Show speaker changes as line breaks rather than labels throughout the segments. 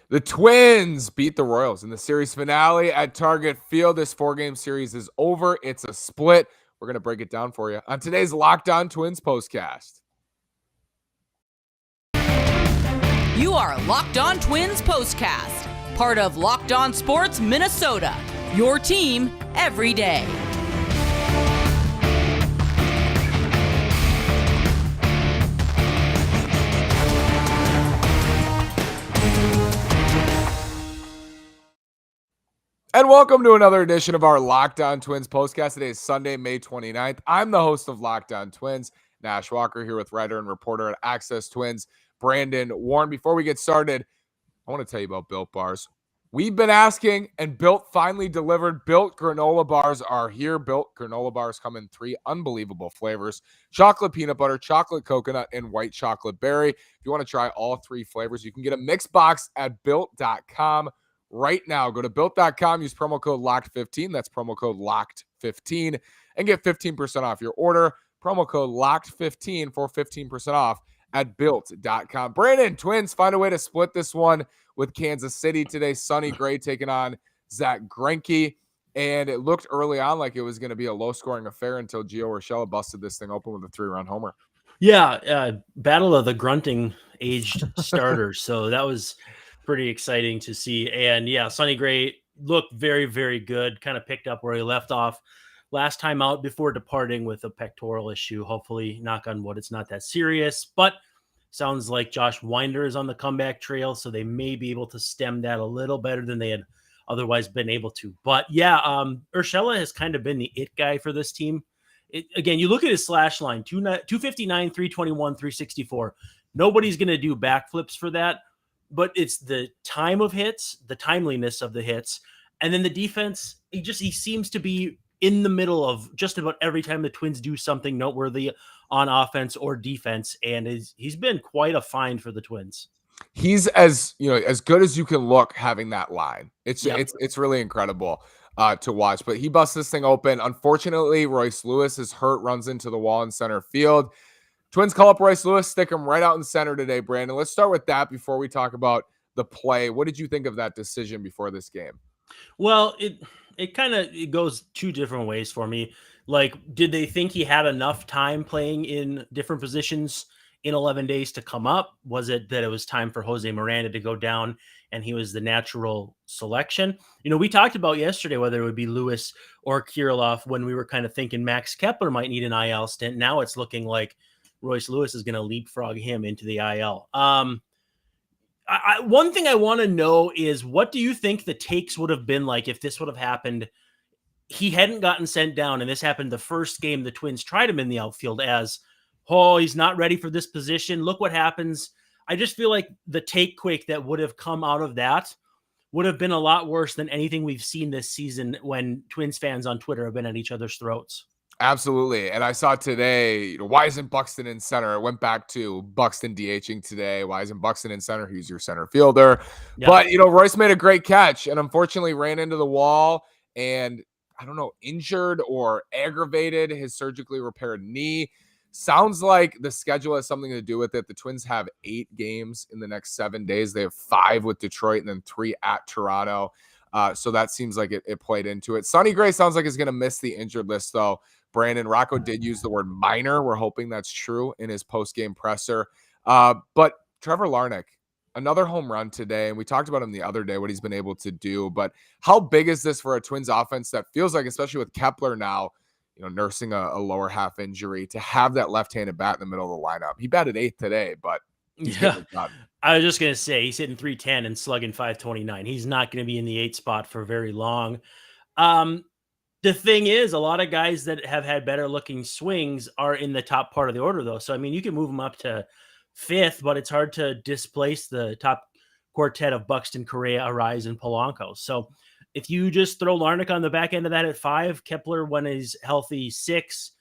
The Twins beat the Royals in the series finale at Target Field. This 4-game series is over. It's a split. We're going to break it down for you on today's Locked On Twins postcast.
You are Locked On Twins postcast, part of Locked On Sports Minnesota, your team every day.
And welcome to another edition of our Locked On Twins postcast. Today is Sunday, May 29th. I'm the host of Locked On Twins, Nash Walker, here with writer and reporter at Access Twins, Brandon Warren. Before we get started, I want to tell you about Built Bars. We've been asking, and Built finally delivered. Built granola bars are here. Built granola bars come in 3 unbelievable flavors: chocolate peanut butter, chocolate coconut, and white chocolate berry. If you want to try all 3 flavors, you can get a mixed box at Built.com. Right now, go to Built.com, use promo code LOCKED15. That's promo code LOCKED15 and get 15% off your order. Promo code LOCKED15 for 15% off at Built.com. Brandon, Twins find a way to split this one with Kansas City today. Sonny Gray taking on Zach Greinke. And it looked early on like it was going to be a low-scoring affair until Gio Urshela busted this thing open with a 3-run homer.
Yeah, battle of the grunting aged starters. So that was pretty exciting to see. And yeah, Sonny Gray looked very, very good. Kind of picked up where he left off last time out before departing with a pectoral issue. Hopefully, knock on wood, it's not that serious. But sounds like Josh Winder is on the comeback trail, so they may be able to stem that a little better than they had otherwise been able to. But yeah, Urshela has kind of been the it guy for this team. Again, you look at his slash line, 259, 321, 364. Nobody's going to do backflips for that. But it's the time of hits, the timeliness of the hits, and then the defense. He seems to be in the middle of just about every time the Twins do something noteworthy on offense or defense, and he's been quite a find for the Twins.
He's as good as you can look having that line. It's really incredible to watch. But he busts this thing open. Unfortunately, Royce Lewis is hurt, runs into the wall in center field. Twins call up Royce Lewis, stick him right out in center today, Brandon. Let's start with that before we talk about the play. What did you think of that decision before this game?
Well, it kind of goes 2 different ways for me. Like, did they think he had enough time playing in different positions in 11 days to come up? Was it that it was time for José Miranda to go down and he was the natural selection? We talked about yesterday whether it would be Lewis or Kirilloff when we were kind of thinking Max Kepler might need an IL stint. Now it's looking like Royce Lewis is going to leapfrog him into the IL. One thing I want to know is, what do you think the takes would have been like if this would have happened? He hadn't gotten sent down, and this happened the first game the Twins tried him in the outfield as, he's not ready for this position. Look what happens. I just feel like the take quake that would have come out of that would have been a lot worse than anything we've seen this season when Twins fans on Twitter have been at each other's throats.
Absolutely. And I saw today, why isn't Buxton in center? It went back to Buxton DHing today. Why isn't Buxton in center? He's your center fielder. Yep. But, Royce made a great catch and unfortunately ran into the wall and, I don't know, injured or aggravated his surgically repaired knee. Sounds like the schedule has something to do with it. The Twins have 8 games in the next 7 days. They have 5 with Detroit and then 3 at Toronto. So that seems like it played into it. Sonny Gray sounds like he's going to miss the injured list, though. Brandon Rocco did use the word minor. We're hoping that's true in his post-game presser. But Trevor Larnach, another home run today, and we talked about him the other day, what he's been able to do. But how big is this for a Twins offense that feels like, especially with Kepler now, nursing a lower half injury, to have that left-handed bat in the middle of the lineup? He batted 8th today, but he's getting it done.
I was just going to say, he's hitting 310 and slugging 529. He's not going to be in the 8 spot for very long. The thing is, a lot of guys that have had better looking swings are in the top part of the order, though. So, I mean, you can move them up to 5th, but it's hard to displace the top quartet of Buxton, Correa, Arise, and Polanco. So if you just throw Larnach on the back end of that at 5, Kepler, when he's healthy, 6,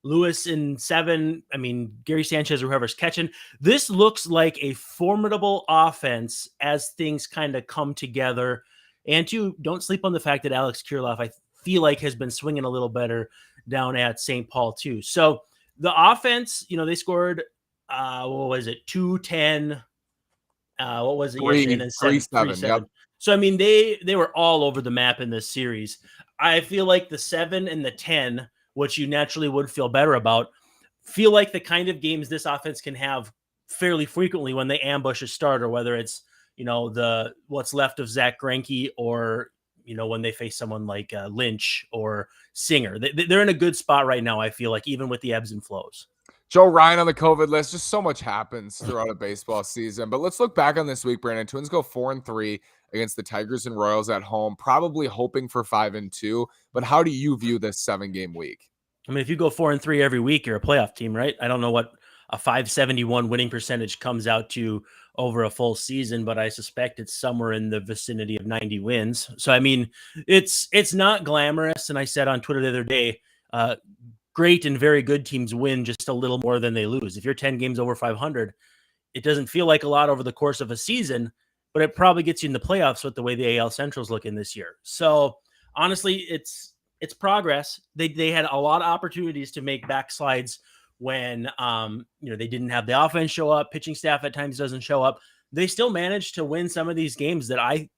Lewis in 7, I mean, Gary Sanchez or whoever's catching, this looks like a formidable offense as things kind of come together. And don't sleep on the fact that Alex Kirilloff, I feel like, has been swinging a little better down at St. Paul too. So the offense, they scored, 210, What was it yesterday? And then
3-7.
3-7.
Yep.
So, I mean, they were all over the map in this series. I feel like the 7 and the 10, which you naturally would feel better about, feel like the kind of games this offense can have fairly frequently when they ambush a starter, whether it's, what's left of Zach Greinke or, when they face someone like Lynch or Singer. They're in a good spot right now, I feel like, even with the ebbs and flows.
Joe Ryan on the COVID list. Just so much happens throughout a baseball season. But let's look back on this week, Brandon. Twins go 4-3 against the Tigers and Royals at home, probably hoping for 5-2. But how do you view this 7-game week?
I mean, if you go 4-3 every week, you're a playoff team, right? I don't know what a 571 winning percentage comes out to over a full season, but I suspect it's somewhere in the vicinity of 90 wins. So, I mean, it's not glamorous. And I said on Twitter the other day, great and very good teams win just a little more than they lose. If you're 10 games over 500, it doesn't feel like a lot over the course of a season, but it probably gets you in the playoffs with the way the AL Central's looking this year. So honestly, it's progress. They had a lot of opportunities to make backslides when they didn't have the offense show up, pitching staff at times doesn't show up. They still managed to win some of these games that I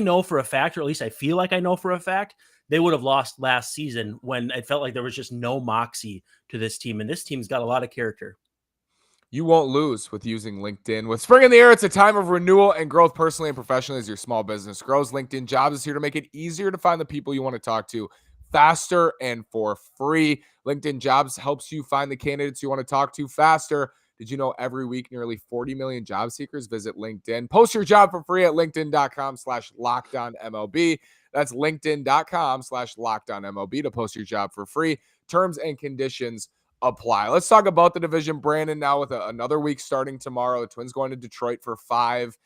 know for a fact, or at least I feel like I know for a fact, they would have lost last season when it felt like there was just no moxie to this team. And this team's got a lot of character.
You won't lose with using LinkedIn. With spring in the air, it's a time of renewal and growth personally and professionally as your small business grows. LinkedIn Jobs is here to make it easier to find the people you want to talk to faster and for free. LinkedIn Jobs helps you find the candidates you want to talk to faster. Did you know every week nearly 40 million job seekers visit LinkedIn? Post your job for free at linkedin.com/LockedOnMLB. That's linkedin.com/LockedOnMLB to post your job for free. Terms and conditions apply. Let's talk about the division, Brandon, now with another week starting tomorrow. The Twins going to Detroit for 5.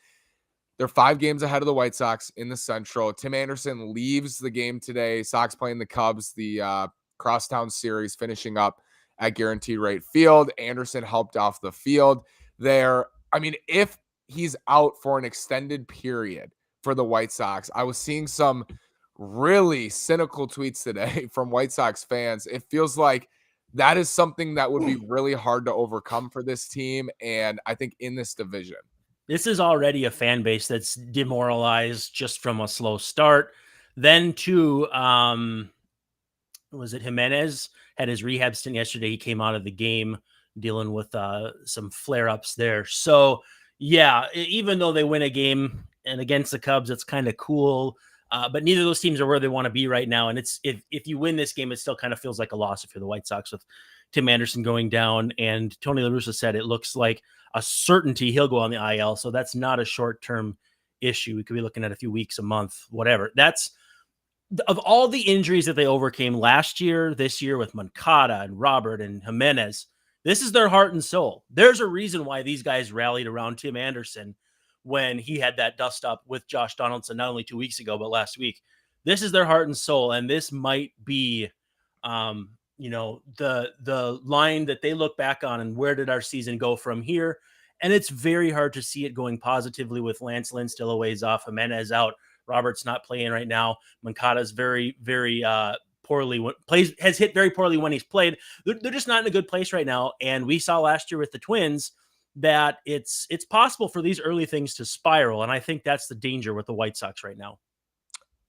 They're 5 games ahead of the White Sox in the Central. Tim Anderson leaves the game today. Sox playing the Cubs, the crosstown series finishing up at Guaranteed Rate Field. Anderson helped off the field there. I mean, if he's out for an extended period for the White Sox, I was seeing some really cynical tweets today from White Sox fans. It feels like that is something that would be really hard to overcome for this team, and I think in this division.
This is already a fan base that's demoralized just from a slow start. Then, too, was it Jimenez had his rehab stint yesterday? He came out of the game dealing with some flare-ups there. So, yeah, even though they win a game and against the Cubs, it's kind of cool. But neither of those teams are where they want to be right now. And it's if you win this game, it still kind of feels like a loss if you're the White Sox with Tim Anderson going down. And Tony La Russa said it looks like a certainty he'll go on the IL. So that's not a short-term issue. We could be looking at a few weeks, a month, whatever. That's of all the injuries that they overcame last year, this year with Moncada and Robert and Jimenez, this is their heart and soul. There's a reason why these guys rallied around Tim Anderson when he had that dust up with Josh Donaldson, not only 2 weeks ago, but last week. This is their heart and soul. And this might be, the line that they look back on and where did our season go from here? And it's very hard to see it going positively with Lance Lynn still a ways off, Jimenez out, Robert's not playing right now. Moncada's very, very poorly has hit very poorly when he's played. They're just not in a good place right now. And we saw last year with the Twins that it's possible for these early things to spiral. And I think that's the danger with the White Sox right now.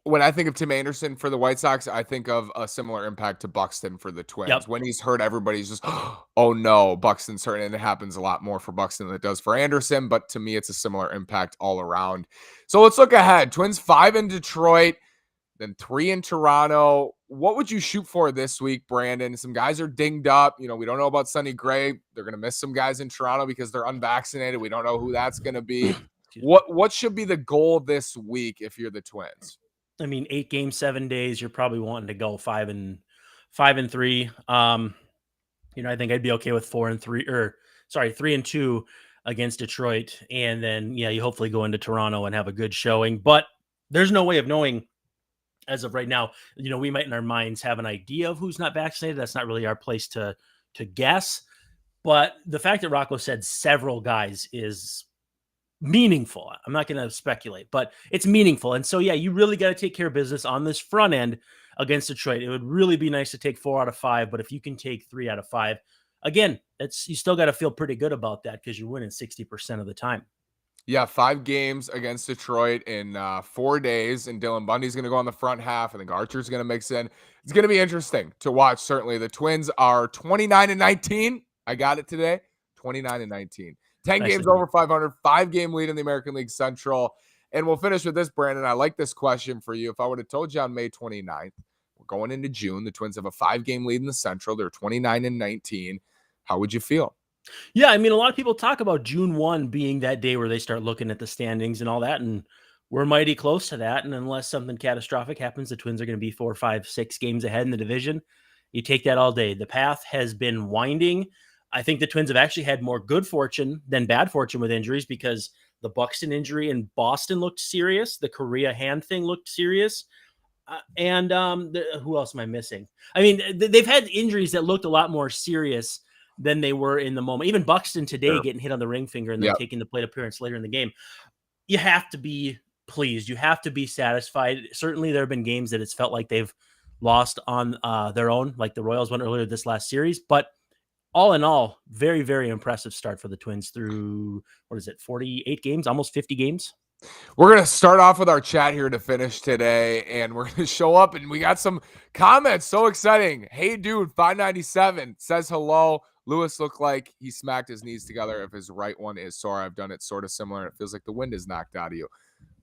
When I think of Tim Anderson for the White Sox, I think of a similar impact to Buxton for the Twins.
Yep.
When he's hurt, everybody's just, oh no, Buxton's hurt. And it happens a lot more for Buxton than it does for Anderson. But to me, it's a similar impact all around. So let's look ahead. Twins 5 in Detroit, then 3 in Toronto. What would you shoot for this week, Brandon? Some guys are dinged up. We don't know about Sonny Gray. They're going to miss some guys in Toronto because they're unvaccinated. We don't know who that's going to be. What should be the goal this week if you're the Twins?
I mean, 8 games, 7 days, you're probably wanting to go 5-3. I think I'd be okay with 3-2 against Detroit. And then, you hopefully go into Toronto and have a good showing, but there's no way of knowing as of right now. We might in our minds have an idea of who's not vaccinated. That's not really our place to guess, but the fact that Rocco said several guys is meaningful. I'm not going to speculate, but it's meaningful. And so, you really got to take care of business on this front end against Detroit. It would really be nice to take 4 out of 5, but if you can take 3 out of 5, again, you still got to feel pretty good about that because you're winning 60% of the time.
Yeah, 5 games against Detroit in 4 days, and Dylan Bundy's going to go on the front half. I think Archer's going to mix in. It's going to be interesting to watch. Certainly, the Twins are 29-19. I got it today. 29-19. 10
Nicely
games
done.
over 500. 5-game lead in the American League Central. And we'll finish with this, Brandon. I like this question for you. If I would have told you on May 29th, we're going into June. The Twins have a 5-game lead in the Central. They're 29-19. How would you feel?
Yeah, I mean, a lot of people talk about June 1 being that day where they start looking at the standings and all that, and we're mighty close to that. And unless something catastrophic happens, the Twins are going to be 4, 5, 6 games ahead in the division. You take that all day. The path has been winding. I think the Twins have actually had more good fortune than bad fortune with injuries, because the Buxton injury in Boston looked serious. The Correa hand thing looked serious. Who else am I missing? I mean, they've had injuries that looked a lot more serious than they were in the moment. Even Buxton today getting hit on the ring finger and then taking the plate appearance later in the game. You have to be pleased. You have to be satisfied. Certainly there have been games that it's felt like they've lost on their own, like the Royals won earlier this last series. But all in all, very, very impressive start for the Twins through, 48 games, almost 50 games.
We're going to start off with our chat here to finish today, and we're going to show up, and we got some comments. So exciting. Hey, dude, 597 says hello. Lewis looked like he smacked his knees together. If his right one is sore, I've done it sort of similar. It feels like the wind is knocked out of you.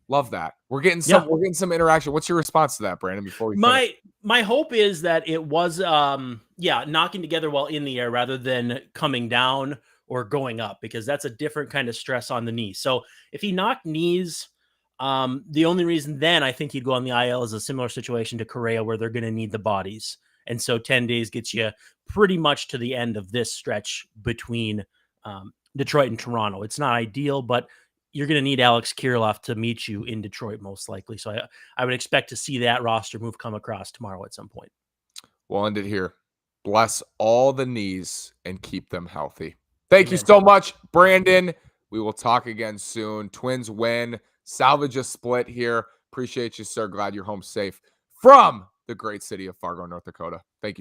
Love that. We're getting some interaction. What's your response to that, Brandon, before we finish?
My hope is that it was knocking together while in the air rather than coming down or going up, because that's a different kind of stress on the knee. So if he knocked knees, the only reason then I think he'd go on the IL is a similar situation to Correa, where they're going to need the bodies. And so 10 days gets you pretty much to the end of this stretch between Detroit and Toronto. It's not ideal, but you're going to need Alex Kirilloff to meet you in Detroit, most likely. So I would expect to see that roster move come across tomorrow at some point.
We'll end it here. Bless all the knees and keep them healthy. Thank you so much, Brandon. We will talk again soon. Twins win. Salvage a split here. Appreciate you, sir. Glad you're home safe from the great city of Fargo, North Dakota. Thank you.